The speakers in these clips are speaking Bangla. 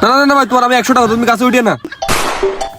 না না না ভাই, তোমার আমি 100 টাকা, তুমি কাছে উঠিয়ে না।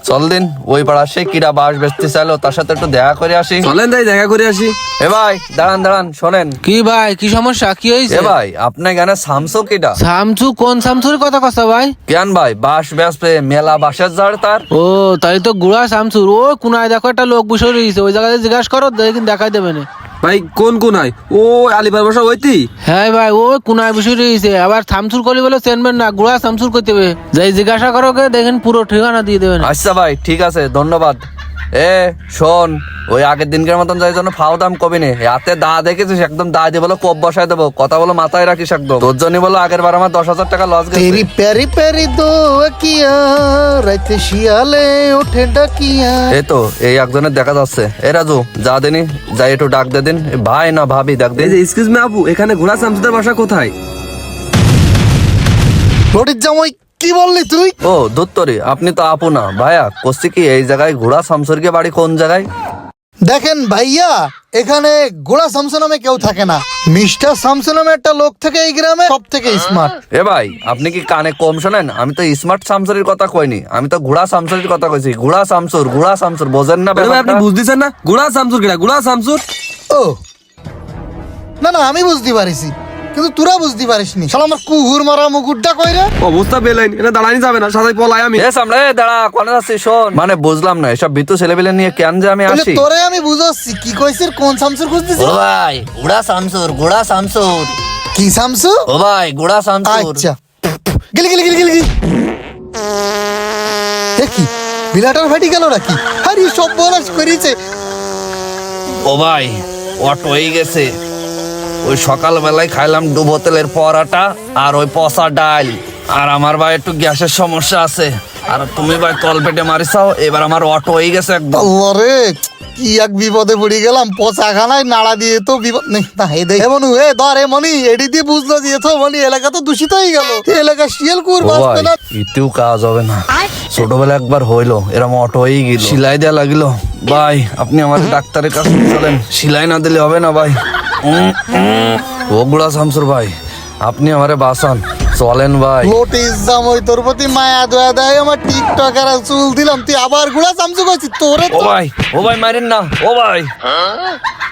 চল দিন ওই পাড়া সে কিরা বাস বেচতে চাইলো, তার সাথে একটু দেখা করে আসি। চলেন তাই দেখা করে আসি। এ ভাই দাঁড়ান দাঁড়ান, শোনেন। কি ভাই, কি সমস্যা, কি হয়েছে? এ ভাই আপনার গানে সামসু কিটা? শামসু? কোন শামসুর কথা কথা ভাই? কেন ভাই, বাস বেচবে, মেলা বাসের ঝাড় তার। ও তাই তো গুড়া শামসুর। ও কুনায় দেখো একটা লোক বসে রয়েছে, ওই জায়গায় জিজ্ঞাসা করো, দেখি দেখাই দেবে না। ভাই কোন কোনায়? ও আলিবার বাসা হইতি? হ্যাঁ ভাই, ও কুনায় বসে রয়েছে। আবার শামসুর কলি বলে চেনবেন না, গুড়া শামসুর করতে হবে। যাই জিজ্ঞাসা করো কে, দেখেন পুরো ঠিকানা দিয়ে দেবেন। আচ্ছা ভাই ঠিক আছে, ধন্যবাদ। এ শোন, ওই আগের দিনকার মতন যাই জন্য ফাও দাম কবি নে। হাতে দা দেখেছিস, একদম দা দিয়ে বলো কোপ বসায় দেবো, কথা বলো মাথায় রাখিস একদম। তোর জন্য বলো আগের বার আমার 10,000 টাকা লস গেছে। तेरी प्यारी प्यारी दो अखियां रात शियाले उठे डकियां। এই তো এই একজনের দেখা যাচ্ছে। এ রাজু যা দিনি, যাই একটু ডাক দে দিন। এ ভাই না ভাবি ডাক এই দিন। যে এক্সকিউজ মি আপু, এখানে ঘোড়া শামসুদের বাসা কোথায়? লটির জামাই কি বললি তুই? ও দত্তরি, আপনি তো আপু না ভাইয়া। কস্তি কি এই জায়গায় ঘোড়া শামসুরকে বাড়ি কোন জায়গায়? দেখেন ভাইয়া, এখানে গোড়া শামসু নামে কেউ থাকে না। মিস্টার শামসু নামে একটা লোক থেকে এই গ্রামে, সব থেকে স্মার্ট। এ ভাই আপনি কি কানে কম শোনেন? আমি তো স্মার্ট শামসুরের কথা কইনি, আমি তো ঘোড়া শামসুরের কথা কইছি। ঘোড়া শামসুর, ঘোড়া শামসুর বোঝেন না আরে ভাই, আপনি ব্যাপারটা? বুঝতেছেন না? ঘোড়া শামসুর কিনা? ঘোড়া শামসুর। ও না না, আমি বুঝতে পারিছি, কিন্তু তোরা বুঝতে পারিসনি। শালা আমার কুহুর মারা মুকুটটা কইরা। অবস্থা বেলাইন, এটা দাঁড়ানি যাবে না, সাথে পলাই আমি। এ সামনে এ দাঁড়া, কোনে যাচ্ছিস? শোন, মানে বুঝলাম না এসব বিতু ছেলেবেলে নিয়ে কেন যে আমি তাহলে আসি। তোরে আমি বুঝাচ্ছি কি কইছিস, কোন শামসুর খুঁজতেছিস? ভাই ঘোড়া শামসুর, ঘোড়া শামসুর। কি শামসু? ও ভাই ঘোড়া শামসুর। আচ্ছা, গেলি গেলি গেলি গেলি। দেখি বিলাটার ফাটি গেল নাকি? আরে সব বলাস করিছে। ও ভাই অটো হয়ে গেছে। ওই সকালবেলায় খাইলাম ডুবো তেলের পরাটা আর ওই পচা ডাল। আর আমার ভাই একটু গ্যাসের সমস্যা আছে, আর তুমি ভাই তল পেটে মারিসাও। এবার আমার অটো হয়ে গেছে একদম। আল্লাহ রে, কি এক বিপদে পড়ে গেলাম। পচাখানায় নাড়া দিয়ে তো বিপদ নেই। না হে দেখ মনু, এ ধর এ মনি, এডি দিয়ে বুঝলো দিয়ে তো মনি, এলাকা তো দূষিত হয়ে গেল। এলাকা শিয়াল কুর ও বাঁচবে ভাই না। ইতেও কাজ হবে না। ছোটবেলা একবার হইলো এরম অটো হয়ে গেল, সিলাই দেয়া লাগিল। ভাই আপনি আমার ডাক্তারের কাছে নিয়ে চলেন, সিলাই না দিলে হবে না ভাই। ও গুড়া শামসুর ভাই, আপনি আমারে বাঁচান, চলেন ভাই। লোটিস জামই তোর প্রতি মায়া দয়া দেয় আমার। টিকটকার চুল দিলাম, তুই আবার গুড়া চামচু কইছিস তোরে। ও ভাই, ও ভাই মারেন না, ও ভাই।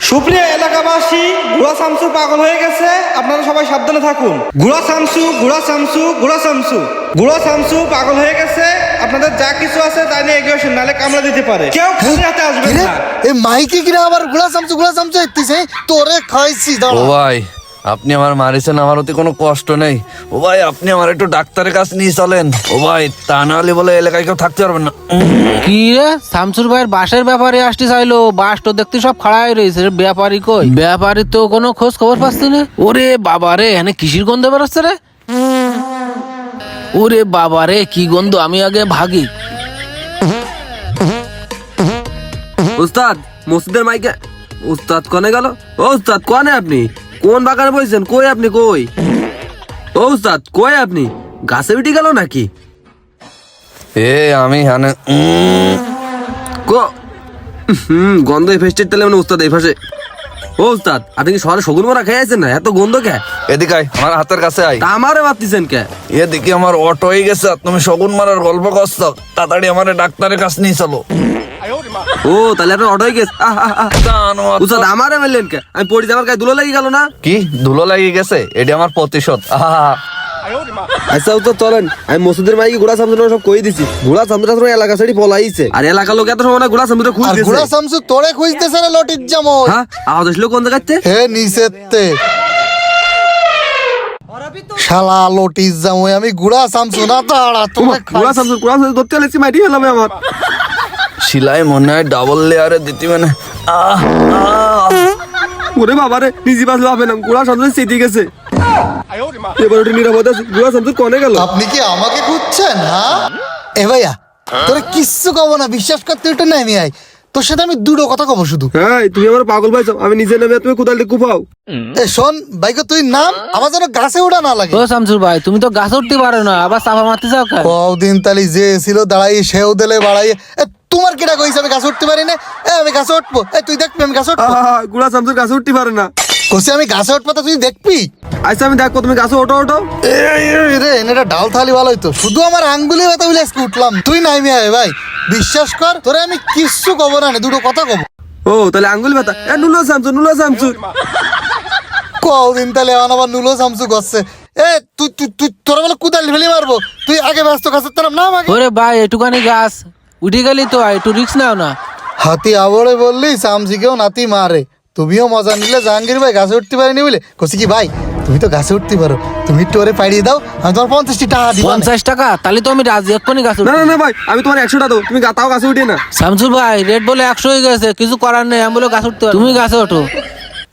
সুপ্রিয় এলাকাবাসী, ঘোড়া শামসু পাগল হয়ে গেছে, আপনারা সবাই সাবধানে থাকুন। ঘোড়া শামসু, ঘোড়া শামসু, ঘোড়া শামসু, ঘোড়া শামসু পাগল হয়ে গেছে। আপনাদের যা কিছু আছে তাই নিয়ে এগিয়ে আসেন, নাহলে কামড়া দিতে পারে। কেউ খালি হাতে আসবেন কিরে না। এ মাইকে কিরে আবার গুড়া চামচু ইত্তিছে? তোরে খাইছি ও দাঁড়া। ভাই আপনি আমার মারিছেন, আমার অতি কোনো কষ্ট নেই। ও ভাই আপনি আমার একটু ডাক্তারের কাছে নিয়ে চলেন। ও ভাই তা না হলে বলে এলাকায় কেউ থাকতে পারবেন না। কি রে, শামসুর ভাইয়ের বাসের ব্যাপারে আসতে চাইলো, বাস তো দেখতে সব খাড়াই রয়েছে। ব্যাপারী কই? ব্যাপারী তো কোনো খোঁজ খবর পাচ্ছি না। ওরে বাবা রে, এখানে কিসির গন্ধ বেরোচ্ছে রে? ওরে বাবা রে, কি গন্ধ, আমি আগে ভাগি। উস্তাদ মসজিদের মাইকে। উস্তাদ কনে গেল? ও উস্তাদ কনে আপনি? কোন বাগানে বসেছেন? কই আপনি? কই ও উস্তাদ, কই আপনি? গাছে উঠে গেল নাকি? এ আমি হানে গন্ধ এই ফেস্টের তেলে মানে উস্তাদ এই ফাঁসে। ও উস্তাদ, আপনি কি শহরে শগুন মরা খেয়ে আছেন না? এত গন্ধ কে? এদিকে আয়, আমার হাতের কাছে আয়। তা আমারে মারতেছেন কে? এদিকে আমার অটো হয়ে গেছে, আর তুমি শগুন মারার গল্প করছো। তাড়াতাড়ি আমার ডাক্তারের কাছে নিয়ে চলো। ও তাহলে আপনার অটোই গেছে। উস্তাদ আমারে মারলেন কে? আমি পড়ি যাবার গায়ে ধুলো লেগে গেল না? কি ধুলো লাগিয়ে গেছে? এটি আমার প্রতিশোধ। আচ্ছা উস্তাদ চলেন, আমি মসজিদের মাইকে ঘোড়া সামুদ্র সব কই দিছি। ঘোড়া সামুদ্র এলাকা ছেড়ে পলাইছে, আর এলাকার লোক এত সময় না ঘোড়া সামুদ্র আর খুঁজতেছে। গুড়া চামচু তোরে খুঁজতেছে রে লটির জামই। হ্যাঁ আওয়াজ আসলো কোন জায়গাতে? হে নিচেতে শালা লটিস জামই, আমি গুড়া চামচু না দাঁড়া তোরে ঘোড়া খাইছি। সামুদ্র ধরতে গেছি, মাইটি ফেলাবে আমার। সিলাই মনে হয় ডাবল লেয়ারে দিতি মানে। ওরে বাবা রে, নিজে বাঁচলে হবে না, ঘোড়া সামুদ্র চেটে গেছে। এবার ওটা নিরাপদ আছে। ঘোড়া সামুদ্র কনে গেল? আপনি কি আমাকে খুঁজছেন? হ্যাঁ এ ভাইয়া, তোরে কিচ্ছু কব না, বিশ্বাস করতে ওটা নেমে আয়। তোর সাথে আমি দুটো কথা কব শুধু। হ্যাঁ তুমি আমার পাগল ভাইছো, আমি নিজে নেমে তুমি কোদালটি কুপাও। এ শোন বাইকে, তুই নাম, আমার যেন গাছে ওঠা না লাগে। ও শামসুর ভাই, তুমি তো গাছ উঠতে পারো না, আবার চাপা মারতে যাও কেন? কদিন তালি যে ছিল দাঁড়াই, সেও দিলে বাড়াই। এ তোমার কেটা কইছে আমি গাছে উঠতে পারি না? আমি গাছে উঠবো, তুই দেখবি আমি গাছে উঠবো? গুড়া শামসুর গাছে উঠতে পারে না। কইছি আমি গাছে উঠবো তো তুই দেখবি? আচ্ছা আমি দেখবো, তুমি গাছে ওঠো ওঠো। রে এটা ডাল থালি ভালো হইতো, শুধু আমার আঙ্গুলি ব্যথা বলে আজকে উঠলাম। তুই নাই মিয়া ভাই, বিশ্বাস কর তোরে আমি কিচ্ছু কব না, দুটো কথা কব। ও তাহলে আঙ্গুল ব্যথা। নুলো শামসু, নুলো শামসু। কদিন তাহলে এখন আবার নুলো সামসু করছে। তুই তুই তুই তোরা বলে কুদাল ফেলে মারবো, তুই আগে ব্যস্ত গাছের তার নাম আগে। ওরে ভাই এটুখানি গাছ উঠে গেলি তো একটু রিক্স নাও না। হাতি আবরে বললি সামসিকেও নাতি মারে। তুমিও মজা নিলে জাহাঙ্গীর ভাই গাছে উঠতে পারিনি বলে কছি কি ভাই তুমি তো গাছে উঠতে পারো, তুমি একটু ওরে পাইয়ে দাও, আমি তোমার 50টি টাকা দিব। 50 টাকা? তাহলে তো আমি রাজি, এক্ষুনি গাছ না না না ভাই, আমি তোমার 100টা দেবো, তুমি তাও গাছে উঠে না। শামসুর ভাই রেট বলে 100 হয়ে গেছে, কিছু করার নেই, আমি বলে গাছ উঠতে পারবো। তুমি গাছে ওঠো।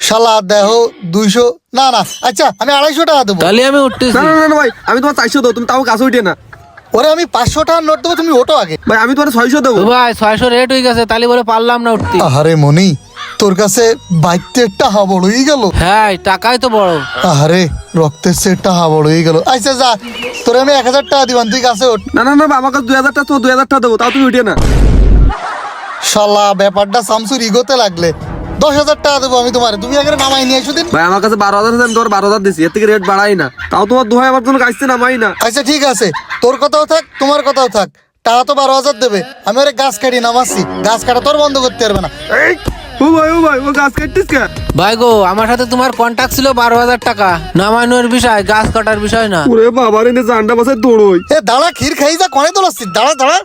শালা দেহ 200 না না, আচ্ছা আমি 250 টাকা দেবো। তাহলে আমি উঠতেছি। না না না ভাই, আমি তোমার 400 দেবো, তুমি তাও গাছে উঠে না। ওরে আমি 500 টাকার নোট দেবো, তুমি ওঠো আগে। ভাই আমি তোমার 600 দেবো। ও ভাই 600 রেট হয়ে গেছে, তাহলে বলে পারলাম না উঠতে। আহারে মনি, তোর কাছে বাইতের টাকা বড়ই গেল। হ্যাঁ টাকাই তো বড়। আহারে রক্তের সেট টাকা বড়ই গেল। আচ্ছা যা, তোরে আমি 1000 টাকা দিবান, তুই গাছে ওঠ। না না না ভাই, আমার কাছে 2000 টাকা, তো 2000 টাকা দেবো, তাও তুমি উঠে না। শালা ব্যাপারটা শামসুর ইগোতে লাগলে। 10,000 টাকা দেবো আমি তোমার, তুমি আগে নামাই নিয়ে এসো দিন। ভাই আমার কাছে 12,000 আছে, আমি তোমার 12,000 দিচ্ছি, এর থেকে রেট বাড়াই না। তাও তোমার দোহাই আমার জন্য গাছতে নামাই না। আচ্ছা ঠিক আছে, তোর কথাও থাক তোমার কথাও থাক, টাকা তো 12,000 দেবে। আমি ওরে গাছ কাটি নামাচ্ছি, গাছ কাটা তোর বন্ধ করতে পারবে না। ও ভাই ও ভাই, ও গাছ কাটতিস কে? ভাই গো আমার সাথে তোমার কন্ট্যাক্ট ছিল 12,000 টাকা, নামানোর বিষয়, গাছ কাটার বিষয় না। ওরে বাবা রে, জানটা বাসায় দৌড়ই। দাঁড়া, ক্ষীর খাই যা কনে তোলাচ্ছি, দাঁড়া দাঁড়া।